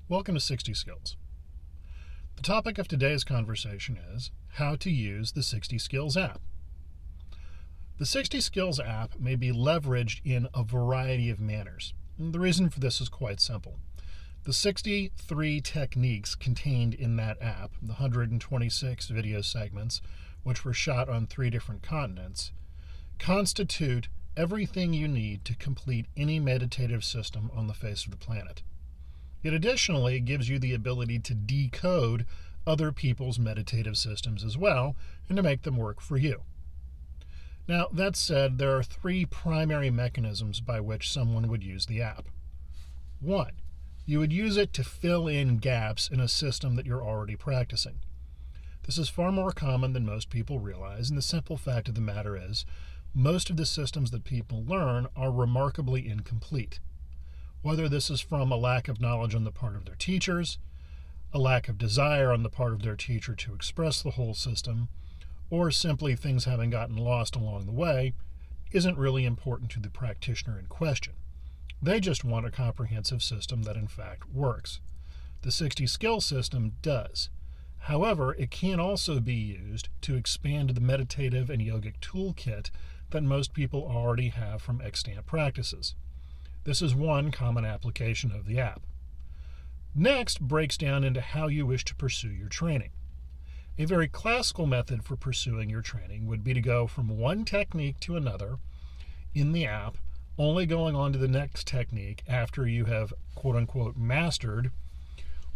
Welcome to 60 Skills. The topic of today's conversation is how to use the 60 Skills app. The 60 Skills app may be leveraged in a variety of manners. And the reason for this is quite simple. The 63 techniques contained in that app, the 126 video segments, which were shot on 3 different continents, constitute everything you need to complete any meditative system on the face of the planet. It additionally gives you the ability to decode other people's meditative systems as well and to make them work for you. Now, that said, there are 3 primary mechanisms by which someone would use the app. 1. You would use it to fill in gaps in a system that you're already practicing. This is far more common than most people realize, and the simple fact of the matter is, most of the systems that people learn are remarkably incomplete. Whether this is from a lack of knowledge on the part of their teachers, a lack of desire on the part of their teacher to express the whole system, or simply things having gotten lost along the way, isn't really important to the practitioner in question. They just want a comprehensive system that in fact works. The 60 skill system does. However, it can also be used to expand the meditative and yogic toolkit that most people already have from extant practices. This is one common application of the app. Next breaks down into how you wish to pursue your training. A very classical method for pursuing your training would be to go from one technique to another in the app, only going on to the next technique after you have quote-unquote mastered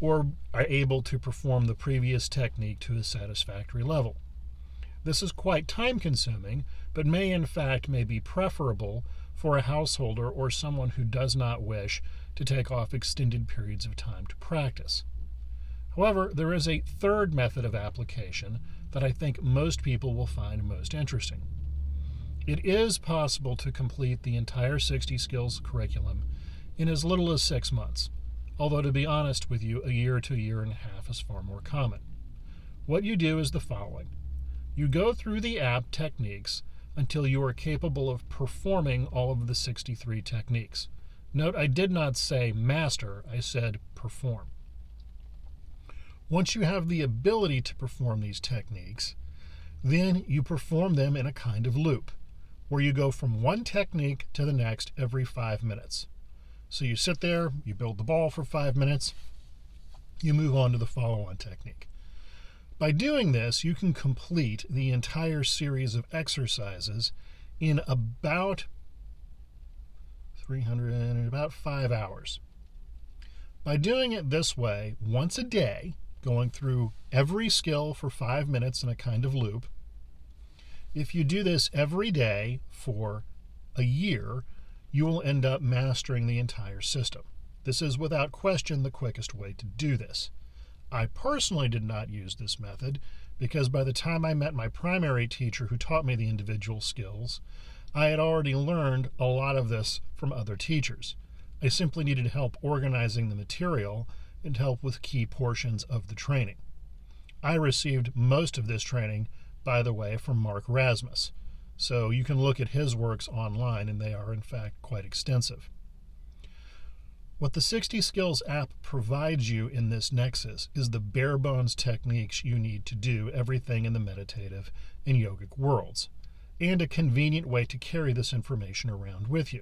or are able to perform the previous technique to a satisfactory level. This is quite time-consuming, but may be preferable for a householder or someone who does not wish to take off extended periods of time to practice. However, there is a third method of application that I think most people will find most interesting. It is possible to complete the entire 60 skills curriculum in as little as 6 months, although to be honest with you, a year to a year and a half is far more common. What you do is the following. You go through the app techniques until you are capable of performing all of the 63 techniques. Note, I did not say master, I said perform. Once you have the ability to perform these techniques, then you perform them in a kind of loop, where you go from one technique to the next every 5 minutes. So you sit there, you build the ball for 5 minutes, you move on to the follow-on technique. By doing this, you can complete the entire series of exercises in about 5 hours. By doing it this way, once a day, going through every skill for 5 minutes in a kind of loop, if you do this every day for a year, you will end up mastering the entire system. This is without question the quickest way to do this. I personally did not use this method because by the time I met my primary teacher who taught me the individual skills, I had already learned a lot of this from other teachers. I simply needed help organizing the material and help with key portions of the training. I received most of this training, by the way, from Mark Rasmus, so you can look at his works online and they are in fact quite extensive. What the 60 Skills app provides you in this nexus is the bare bones techniques you need to do everything in the meditative and yogic worlds, and a convenient way to carry this information around with you.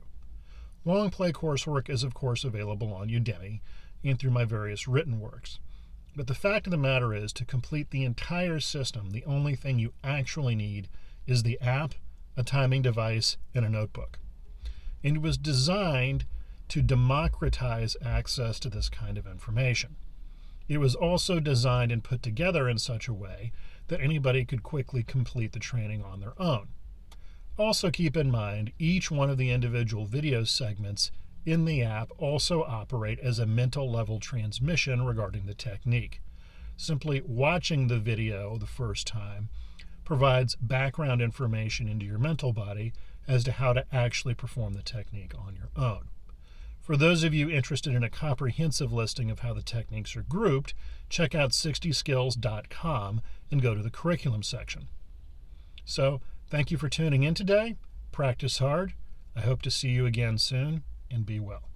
Long play coursework is of course available on Udemy and through my various written works. But the fact of the matter is, to complete the entire system, the only thing you actually need is the app, a timing device, and a notebook. And it was designed to democratize access to this kind of information. It was also designed and put together in such a way that anybody could quickly complete the training on their own. Also keep in mind, each one of the individual video segments in the app also operate as a mental level transmission regarding the technique. Simply watching the video the first time provides background information into your mental body as to how to actually perform the technique on your own. For those of you interested in a comprehensive listing of how the techniques are grouped, check out 60skills.com and go to the curriculum section. So, thank you for tuning in today. Practice hard. I hope to see you again soon, and be well.